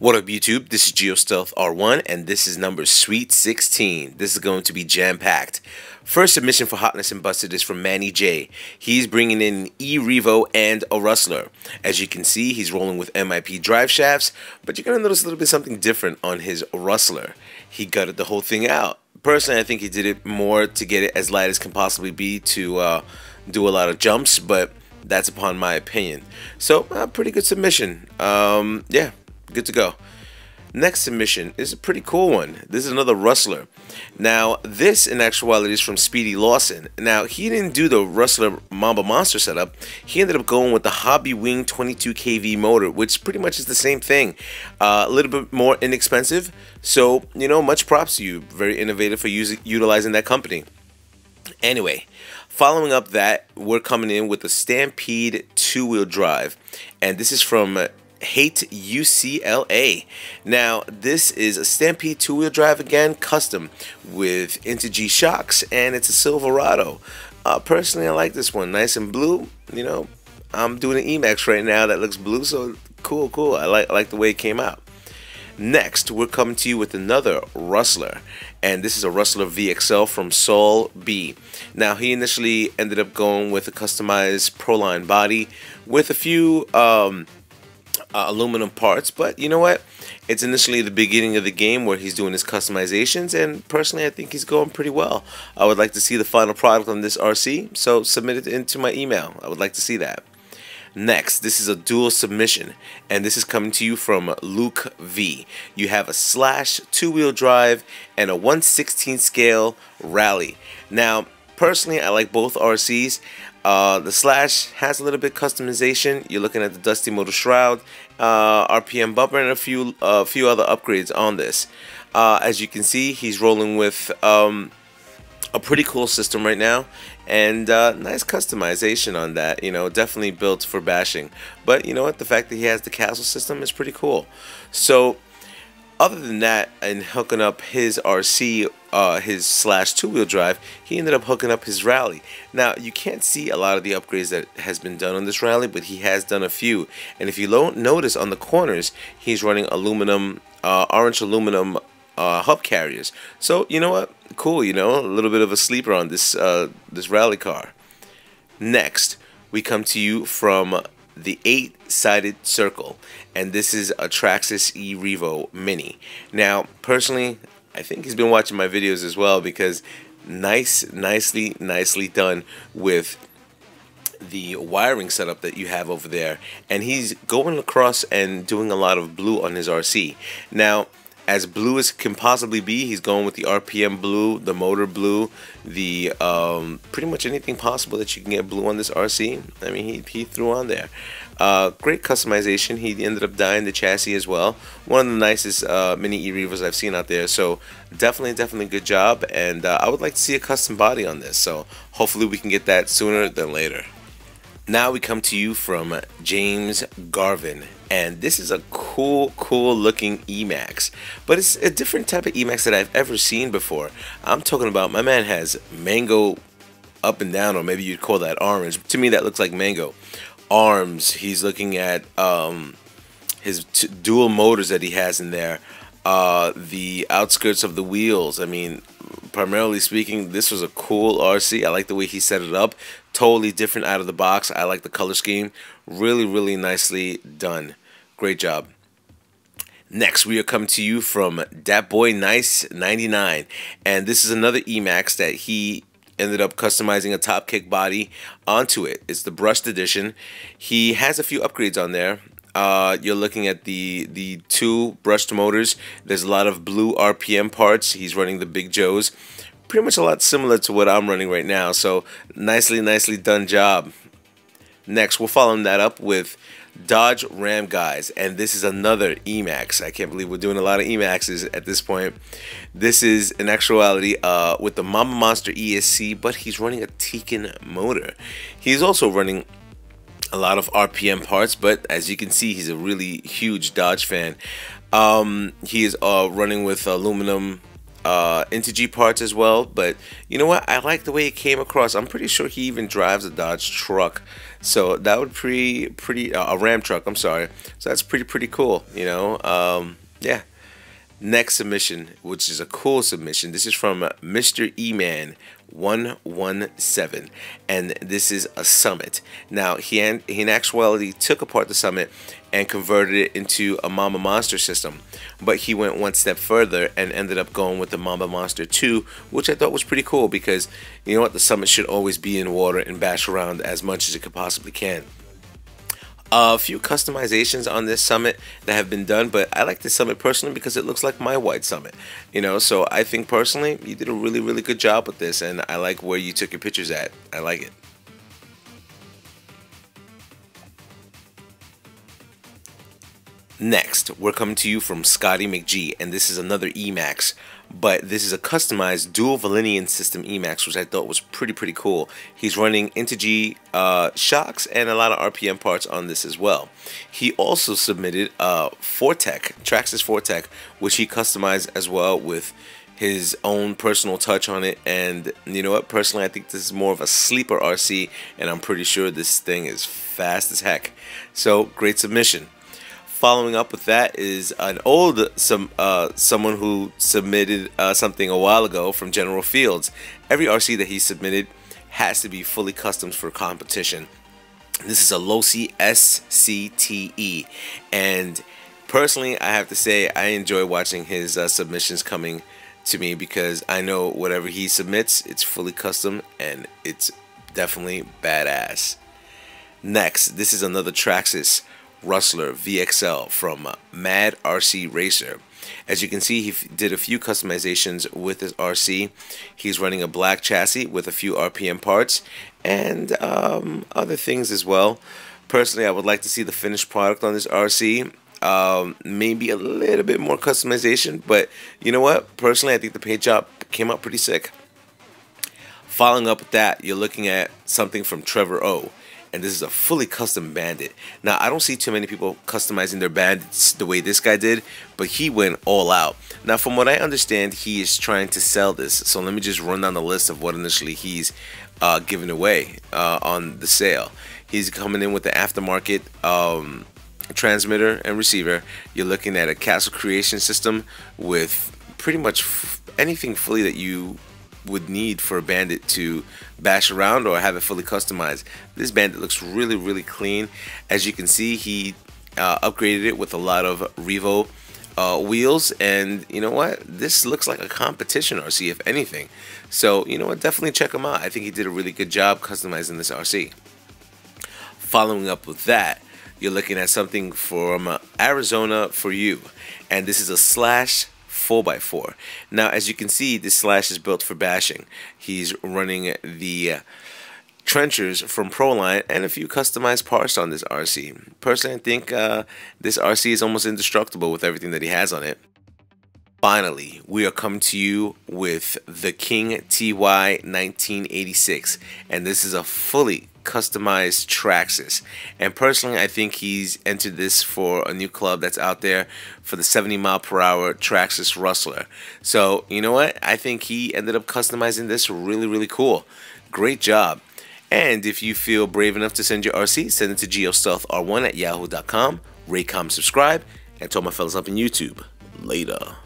What up YouTube, this is GeoStealth R1 and this is number Sweet 16. This is going to be jam-packed. First submission for Hotness and Busted is from Manny J. He's bringing in E-REVO and a Rustler. As you can see, he's rolling with MIP drive shafts, but you're going to notice a little bit something different on his Rustler. He gutted the whole thing out. Personally, I think he did it more to get it as light as can possibly be to do a lot of jumps, but that's upon my opinion. So, pretty good submission. Yeah. Good to go. Next submission is a pretty cool one. This is another Rustler. Now, this in actuality is from Speedy Lawson. Now, he didn't do the Rustler Mamba monster setup. He ended up going with the Hobby Wing 22 kV motor, which pretty much is the same thing. A little bit more inexpensive. So, you know, much props to you. Very innovative for utilizing that company. Anyway, following up that, we're coming in with the Stampede two-wheel drive. And this is from Hate UCLA. Now, this is a Stampede two-wheel drive again, custom with G shocks, and it's a Silverado. Personally, I like this one, nice and blue. You know, I'm doing an Emaxx right now that looks blue, so cool. I like the way it came out. Next, we're coming to you with another Rustler, and this is a Rustler VXL from Saul B. Now, he initially ended up going with a customized Proline body with a few aluminum parts, but you know what, it's initially the beginning of the game where he's doing his customizations, and personally I think he's going pretty well. I would like to see the final product on this RC, so submit it into my email. I would like to see that. Next, this is a dual submission, and this is coming to you from Luke V. You have a Slash two-wheel drive and a 1/16 scale rally. Now, personally, I like both RCs. The Slash has a little bit customization. You're looking at the Dusty Motor Shroud, RPM bumper, and a few other upgrades on this. As you can see, he's rolling with a pretty cool system right now, and nice customization on that. You know, definitely built for bashing. But you know what? The fact that he has the castle system is pretty cool. So, other than that, and hooking up his RC, his Slash two-wheel drive, he ended up hooking up his rally. Now, you can't see a lot of the upgrades that has been done on this rally, but he has done a few. And if you notice on the corners, he's running aluminum, orange aluminum hub carriers. So, you know what? Cool, you know, a little bit of a sleeper on this, this rally car. Next, we come to you from the 8-sided circle, and this is a Traxxas E-REVO Mini. Now, personally, I think he's been watching my videos as well, because nicely done with the wiring setup that you have over there, and he's going across and doing a lot of blue on his RC. Now, as blue as can possibly be, he's going with the RPM blue, the motor blue, the pretty much anything possible that you can get blue on this RC. I mean, he threw on there. Great customization. He ended up dyeing the chassis as well. One of the nicest mini E-REVOs I've seen out there. So definitely good job. And I would like to see a custom body on this. So hopefully we can get that sooner than later. Now we come to you from James Garvin, and this is a cool looking Emaxx, but it's a different type of Emaxx that I've ever seen before. I'm talking about, my man has mango up and down, or maybe you'd call that orange. To me, that looks like mango. Arms, he's looking at his dual motors that he has in there, the outskirts of the wheels. I mean, primarily speaking, this was a cool RC. I like the way he set it up. Totally different out of the box. I like the color scheme. Really nicely done. Great job. Next, we are coming to you from Dat Boy Nice 99, and this is another Emaxx that he ended up customizing a top kick body onto it. It's the brushed edition. He has a few upgrades on there. You're looking at the two brushed motors. There's a lot of blue RPM parts. He's running the Big Joes. Pretty much a lot similar to what I'm running right now. So nicely done job. Next, we're following that up with Dodge Ramguys, and this is another Emaxx. I can't believe we're doing a lot of Emaxxes at this point. This is in actuality with the Mamba Monster ESC, but he's running a Tekin motor. He's also running a lot of RPM parts, but as you can see, he's a really huge Dodge fan. He is running with aluminum Integy parts as well, but you know what? I like the way it came across. I'm pretty sure he even drives a Dodge truck, so that would pretty a Ram truck. I'm sorry. So that's pretty cool. You know, yeah. Next submission, which is a cool submission. This is from Mr. E-Man 117, and this is a Summit. Now he in actuality took apart the Summit and converted it into a Mamba Monster system, but he went one step further and ended up going with the Mamba Monster 2, which I thought was pretty cool, because you know what, the Summit should always be in water and bash around as much as it could possibly can. A few customizations on this Summit that have been done, but I like this Summit personally because it looks like my white Summit, you know. So I think personally you did a really good job with this, and I like where you took your pictures at. I like it. Next, we're coming to you from Scotty McG, and this is another Emaxx, but this is a customized dual velineon system Emaxx, which I thought was pretty cool. He's running Integy shocks and a lot of RPM parts on this as well. He also submitted Traxxas Fortec, which he customized as well with his own personal touch on it. And you know what, personally I think this is more of a sleeper RC, and I'm pretty sure this thing is fast as heck. So great submission. Following up with that is an someone who submitted something a while ago from Generafields. Every RC that he submitted has to be fully custom for competition. This is a losi scte, and personally I have to say I enjoy watching his submissions coming to me, because I know whatever he submits, it's fully custom and it's definitely badass. Next, this is another Traxxas Rustler VXL from Mad RCRacer. As you can see, he did a few customizations with his RC. He's running a black chassis with a few RPM parts and other things as well. Personally, I would like to see the finished product on this RC. Maybe a little bit more customization, but you know what? Personally, I think the paint job came out pretty sick. Following up with that, you're looking at something from Trevor O, and this is a fully custom Bandit. Now, I don't see too many people customizing their Bandits the way this guy did, but he went all out. Now, from what I understand, he is trying to sell this. So let me just run down the list of what initially he's giving away on the sale. He's coming in with the aftermarket transmitter and receiver. You're looking at a castle creation system with pretty much anything fully that you would need for a Bandit to bash around or have it fully customized. This Bandit looks really clean. As you can see, he upgraded it with a lot of Revo wheels, and you know what, this looks like a competition RC if anything. So you know what, definitely check him out. I think he did a really good job customizing this RC. Following up with that, you're looking at something from Arizona for you, and this is a Slash 4x4. Now, as you can see, this Slash is built for bashing. He's running the trenchers from Proline and a few customized parts on this RC. Personally, I think this RC is almost indestructible with everything that he has on it. Finally, we are coming to you with the King TY 1986, and this is a fully customized Traxxas. And personally, I think he's entered this for a new club that's out there for the 70-mile-per-hour Traxxas Rustler. So, you know what? I think he ended up customizing this really cool. Great job. And if you feel brave enough to send your RC, send it to geostealthr1@yahoo.com. Rate, comment, subscribe, and to all my fellas up on YouTube. Later.